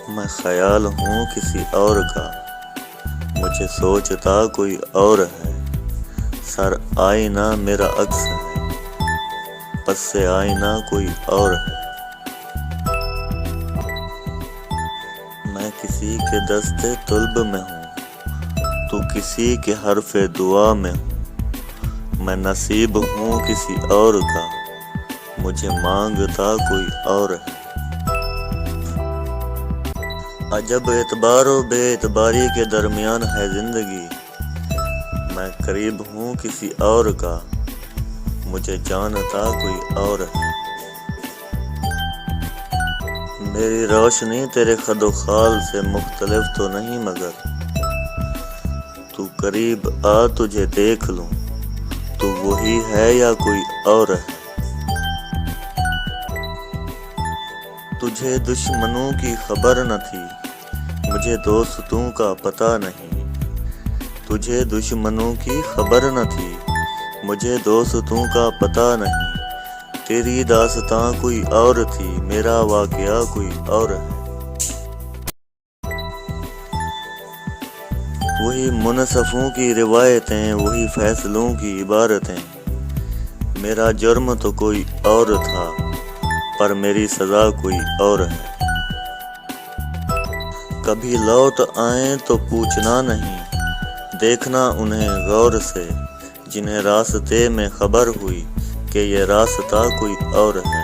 میں خیال ہوں کسی اور کا، مجھے سوچتا کوئی اور ہے، سر آئینہ میرا عکس ہے، پس سے آئینہ کوئی اور ہے۔ میں کسی کے دست طلب میں ہوں، تو کسی کے حرف دعا میں ہوں، میں نصیب ہوں کسی اور کا، مجھے مانگتا کوئی اور ہے۔ عجب اعتبار و بے اعتباری کے درمیان ہے زندگی، میں قریب ہوں کسی اور کا، مجھے جانتا کوئی اور ہے۔ میری روشنی تیرے خد و خال سے مختلف تو نہیں، مگر تو قریب آ تجھے دیکھ لوں، تو وہی ہے یا کوئی اور ہے۔ تجھے دشمنوں کی خبر نہ تھی، مجھے دوستوں کا پتہ نہیں، تجھے دشمنوں کی خبر نہ تھی، مجھے دوستوں کا پتہ نہیں، تیری داستاں کوئی اور تھی، میرا واقعہ کوئی اور ہے۔ وہی منصفوں کی روایتیں، وہی فیصلوں کی عبارتیں، میرا جرم تو کوئی اور تھا، پر میری سزا کوئی اور ہے۔ کبھی لوٹ آئیں تو پوچھنا نہیں، دیکھنا انہیں غور سے، جنہیں راستے میں خبر ہوئی کہ یہ راستہ کوئی اور ہے۔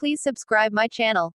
Please subscribe my channel.